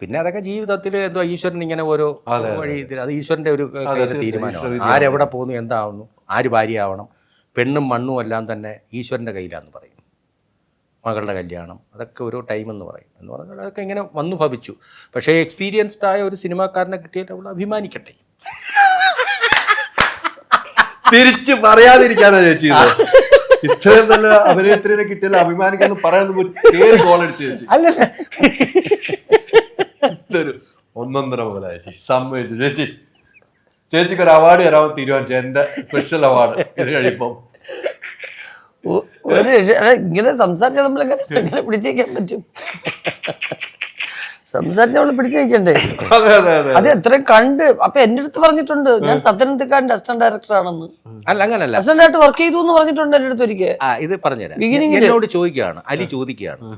പിന്നെ അതൊക്കെ ജീവിതത്തിൽ എന്തോ ഈശ്വരൻ ഇങ്ങനെ ഓരോ വഴി, അത് ഈശ്വരൻ്റെ ഒരു തീരുമാനമാണ്. ആരെവിടെ പോകുന്നു, എന്താവുന്നു, ആര് ഭാര്യയാവണം, പെണ്ണും മണ്ണും എല്ലാം തന്നെ ഈശ്വരൻ്റെ കയ്യിലാണെന്ന് പറയും. മകളുടെ കല്യാണം അതൊക്കെ ഓരോ ടൈം എന്ന് പറയും. എന്ന് പറഞ്ഞാൽ അതൊക്കെ ഇങ്ങനെ വന്നു ഭവിച്ചു. പക്ഷേ എക്സ്പീരിയൻസ്ഡ് ആയ ഒരു സിനിമാക്കാരനെ കിട്ടിയിട്ട് അവൾ അഭിമാനിക്കട്ടെ. തിരിച്ച് പറയാതിരിക്കാതെ ചേച്ചി, ഇത്രയും നല്ല അഭിനേത്രിനെ കിട്ടിയാലും അഭിമാനിക്കാന്ന് പറയാൻ ഗോളടിച്ച് ചേച്ചി. അല്ലല്ല, ഇതൊരു ഒന്നൊന്നര പോലെ ചേച്ചി സമ്മതിച്ചു. ചേച്ചിക്ക് ഒരു അവാർഡ് തരാമെന്ന് തീരുമാനിച്ചു, എന്റെ സ്പെഷ്യൽ അവാർഡ് ഇത് കഴിയുമ്പോ. ഇങ്ങനെ സംസാരിച്ചാൽ നമ്മളെങ്ങനെ പിടിച്ചേക്കാൻ പറ്റും? സംസാരിച്ച് നമ്മൾ പിടിച്ചു വയ്ക്കണ്ടേ? അത് എത്രയും കണ്ട്. അപ്പൊ എന്റെ അടുത്ത് പറഞ്ഞിട്ടുണ്ട്, ഞാൻ സത്യനന്ദിക്കാടിന്റെ അസിസ്റ്റന്റ് ഡയറക്ടർ ആണെന്ന്. അല്ല അങ്ങനല്ല, അസിസ്റ്റന്റ് ആയിട്ട് വർക്ക് ചെയ്തു എന്ന് പറഞ്ഞിട്ടുണ്ട് എന്റെ അടുത്ത് ഒരിക്കൽ. ഇത് പറഞ്ഞുതരാം. എന്നോട് ചോദിക്കുകയാണ്, അലി ചോദിക്കുകയാണ്,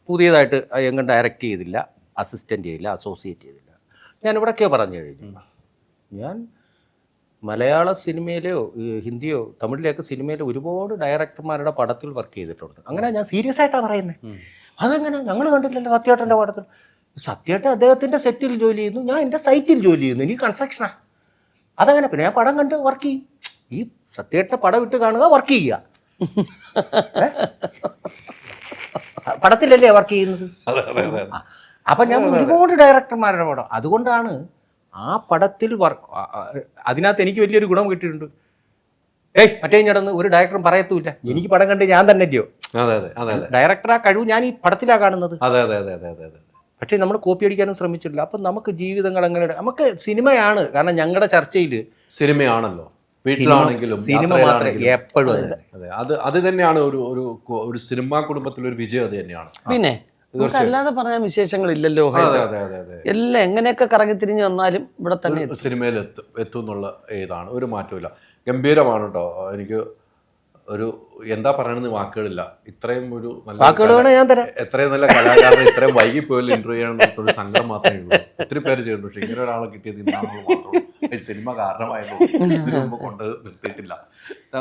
പുതിയതായിട്ട് എങ്ങും ഡയറക്റ്റ് ചെയ്തില്ല, അസിസ്റ്റന്റ് ചെയ്തില്ല, അസോസിയേറ്റ് ചെയ്തില്ല. ഞാൻ ഇവിടെയൊക്കെയോ പറഞ്ഞു കഴിഞ്ഞു, ഞാൻ മലയാള സിനിമയിലെയോ ഹിന്ദിയോ തമിഴിലെയൊക്കെ സിനിമയിലെ ഒരുപാട് ഡയറക്ടർമാരുടെ പടത്തിൽ വർക്ക് ചെയ്തിട്ടുണ്ട്. അങ്ങനെ ഞാൻ സീരിയസ് ആയിട്ടാണ് പറയുന്നത്. അതെങ്ങനെ ഞങ്ങൾ കണ്ടില്ലല്ലോ സത്യേട്ടൻ്റെ പടത്തിൽ. സത്യേട്ടൻ അദ്ദേഹത്തിൻ്റെ സെറ്റിൽ ജോലി ചെയ്യുന്നു, ഞാൻ എൻ്റെ സൈറ്റിൽ ജോലി ചെയ്യുന്നു, എനിക്ക് കൺസ്ട്രക്ഷനാണ്. അതങ്ങനെ. പിന്നെ ഞാൻ പടം കണ്ട് വർക്ക് ചെയ്യും. ഈ സത്യേട്ടൻ്റെ പടം ഇട്ട് കാണുക, വർക്ക് ചെയ്യുക. പടത്തിലല്ലേ വർക്ക് ചെയ്യുന്നത്. അപ്പം ഞാൻ ഒരുപാട് ഡയറക്ടർമാരുടെ പടം, അതുകൊണ്ടാണ് ആ പടത്തിൽ അതിനകത്ത് എനിക്ക് വലിയൊരു ഗുണം കിട്ടിയിട്ടുണ്ട്. മറ്റേ ഞടന്ന് ഒരു ഡയറക്ടറും പറയത്തുമില്ല, എനിക്ക് പടം കണ്ട് ഞാൻ തന്നെ അല്ലയോ ഡയറക്ടർ. ആ കഴിവ് ഞാൻ ഈ പടത്തിലാണ് കാണുന്നത്. പക്ഷേ നമ്മൾ കോപ്പി അടിക്കാനും ശ്രമിച്ചിട്ടില്ല. അപ്പം നമുക്ക് ജീവിതങ്ങൾ അങ്ങനെ, നമുക്ക് സിനിമയാണ്. കാരണം ഞങ്ങളുടെ ചർച്ചയിൽ സിനിമയാണല്ലോ, വീട്ടിലാണെങ്കിലും സിനിമ മാത്രമേ എപ്പോഴും. അത് തന്നെയാണ് ഒരു സിനിമാ കുടുംബത്തിലൊരു വിജയം. അത് തന്നെയാണ്. പിന്നെ അല്ലാതെ പറഞ്ഞ വിശേഷങ്ങളില്ലല്ലോ. എല്ലാം എങ്ങനെയൊക്കെ കറങ്ങി തിരിഞ്ഞ് വന്നാലും ഇവിടെ തന്നെ സിനിമയിൽ എത്തും എന്നുള്ള ഇതാണ്, ഒരു മാറ്റമില്ല. ഗംഭീരമാണ് കേട്ടോ. എനിക്ക് ഒരു എന്താ പറയണെന്ന് വാക്കുകളില്ല. ഇത്രയും ഒരു എത്രയും നല്ല കലാകാരനെ ഇത്രയും വൈകി പോയാലും ഇന്റർവ്യൂ ചെയ്യണമെന്നൊരു സങ്കടം മാത്രമേ ഉള്ളൂ. ഒത്തിരി പേര് ചെയ്യുന്നുണ്ട്, പക്ഷെ ഇങ്ങനെ ഒരാളെ കിട്ടിയത് ഇന്നാണെന്ന് മാത്രമേ സിനിമ കാരണമായല്ലോ. ഇതിനു മുമ്പ് കൊണ്ട് നിർത്തിയിട്ടില്ല.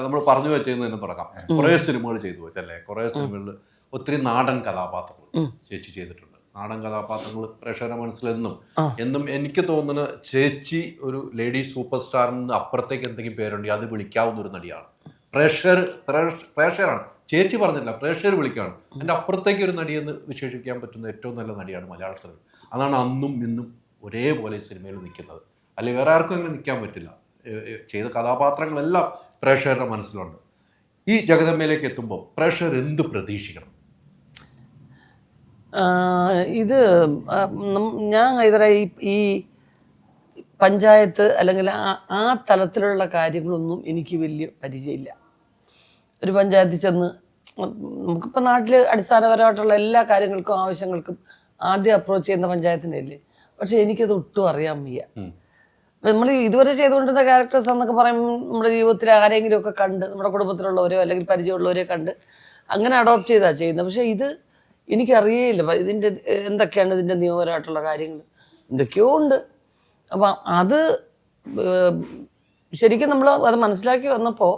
നമ്മൾ പറഞ്ഞു വെച്ചതെന്ന് തന്നെ തുടങ്ങാം. കുറേ സിനിമകൾ ചെയ്തു വെച്ചല്ലേ, കുറേ സിനിമകളിൽ ഒത്തിരി നാടൻ കഥാപാത്രങ്ങൾ ചേച്ചി ചെയ്തിട്ടുണ്ട്. നാടൻ കഥാപാത്രങ്ങൾ പ്രേക്ഷകരുടെ മനസ്സിലെന്നും എനിക്ക് തോന്നുന്നത് ചേച്ചി ഒരു ലേഡി സൂപ്പർ സ്റ്റാറിന് അപ്പുറത്തേക്ക് എന്തെങ്കിലും പേരുണ്ടെങ്കിൽ അത് വിളിക്കാവുന്ന ഒരു നടിയാണ്. പ്രേക്ഷകരാണ്, ചേച്ചി പറഞ്ഞില്ല, പ്രേക്ഷകർ വിളിക്കുകയാണ്. അതിൻ്റെ അപ്പുറത്തേക്ക് ഒരു നടിയെന്ന് വിശേഷിക്കാൻ പറ്റുന്ന ഏറ്റവും നല്ല നടിയാണ് മലയാള സിനിമ. അതാണ് അന്നും ഇന്നും ഒരേപോലെ സിനിമയിൽ നിൽക്കുന്നത്. അല്ലെങ്കിൽ വേറെ ആർക്കും അങ്ങനെ നിൽക്കാൻ പറ്റില്ല. ചെയ്ത കഥാപാത്രങ്ങളെല്ലാം പ്രേക്ഷകരുടെ മനസ്സിലുണ്ട്. ഈ ജഗദമ്മയിലേക്ക് എത്തുമ്പോൾ പ്രേക്ഷകർ എന്ത് പ്രതീക്ഷിക്കണം? ഇത് ഞാൻ ഈ പഞ്ചായത്ത് അല്ലെങ്കിൽ ആ തലത്തിലുള്ള കാര്യങ്ങളൊന്നും എനിക്ക് വലിയ പരിചയമില്ല. ഒരു പഞ്ചായത്തിൽ ചെന്ന് നമുക്കിപ്പോൾ നാട്ടിൽ അടിസ്ഥാനപരമായിട്ടുള്ള എല്ലാ കാര്യങ്ങൾക്കും ആവശ്യങ്ങൾക്കും ആദ്യം അപ്രോച്ച് ചെയ്യുന്ന പഞ്ചായത്തിൻ്റെ അല്ലേ. പക്ഷെ എനിക്കത് ഒട്ടും അറിയാൻ വയ്യ. നമ്മൾ ഇതുവരെ ചെയ്തുകൊണ്ടിരുന്ന ക്യാരക്ടേഴ്സ് എന്നൊക്കെ പറയുമ്പോൾ നമ്മുടെ ജീവിതത്തിൽ ആരെങ്കിലുമൊക്കെ കണ്ട്, നമ്മുടെ കുടുംബത്തിലുള്ളവരോ അല്ലെങ്കിൽ പരിചയമുള്ളവരെ കണ്ട് അങ്ങനെ അഡോപ്റ്റ് ചെയ്താണ് ചെയ്യുന്നത്. പക്ഷേ ഇത് എനിക്കറിയേയില്ല. ഇതിൻ്റെ എന്തൊക്കെയാണ് ഇതിൻ്റെ നിയമപരമായിട്ടുള്ള കാര്യങ്ങൾ, എന്തൊക്കെയോ ഉണ്ട്. അപ്പം അത് ശരിക്കും നമ്മൾ അത് മനസ്സിലാക്കി വന്നപ്പോൾ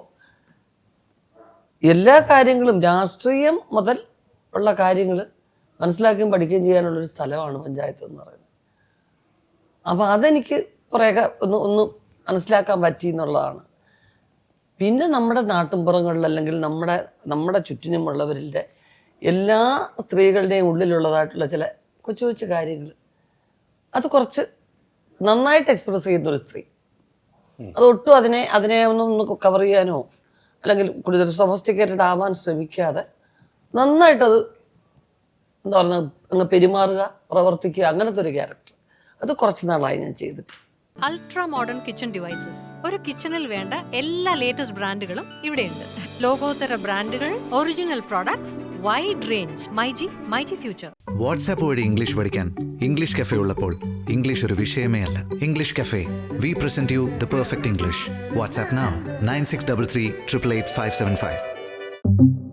എല്ലാ കാര്യങ്ങളും രാഷ്ട്രീയം മുതൽ ഉള്ള കാര്യങ്ങൾ മനസ്സിലാക്കുകയും പഠിക്കുകയും ചെയ്യാനുള്ളൊരു സ്ഥലമാണ് പഞ്ചായത്ത് എന്ന് പറയുന്നത്. അപ്പോൾ അതെനിക്ക് കുറേയൊക്കെ ഒന്ന് മനസ്സിലാക്കാൻ പറ്റി എന്നുള്ളതാണ്. പിന്നെ നമ്മുടെ നാട്ടിൻപുറങ്ങളിൽ അല്ലെങ്കിൽ നമ്മുടെ ചുറ്റിനുമുള്ളവരുടെ എല്ലാ സ്ത്രീകളുടെയും ഉള്ളിലുള്ളതായിട്ടുള്ള ചില കൊച്ചു കൊച്ചു കാര്യങ്ങൾ അത് കുറച്ച് നന്നായിട്ട് എക്സ്പ്രസ് ചെയ്യുന്നൊരു സ്ത്രീ, അതൊട്ടും അതിനെ ഒന്ന് കവർ ചെയ്യാനോ അല്ലെങ്കിൽ കൂടുതൽ സൊഫിസ്റ്റിക്കേറ്റഡ് ആവാൻ ശ്രമിക്കാതെ നന്നായിട്ടത് എന്താ പറയുക അങ്ങ് പെരുമാറുക, പ്രവർത്തിക്കുക, അങ്ങനത്തെ ഒരു ക്യാരക്ടർ അത് കുറച്ച് നാളായി ഞാൻ ചെയ്തിട്ട്. Ultra modern kitchen devices. ഒരു കിച്ചണിൽ വേണ്ട എല്ലാ ലേറ്റസ്റ്റ് ബ്രാൻഡുകളും ഇവിടെയുണ്ട്. ലോകോത്തര ബ്രാൻഡുകൾ, original products, wide range. MyG future. WhatsApp വഴി ഇംഗ്ലീഷ് പഠിക്കാൻ ഇംഗ്ലീഷ് കഫേ ഉള്ളപ്പോൾ ഇംഗ്ലീഷ് ഒരു വിഷയമേ അല്ല. English cafe, we present you the perfect English. WhatsApp now 9633 888 575.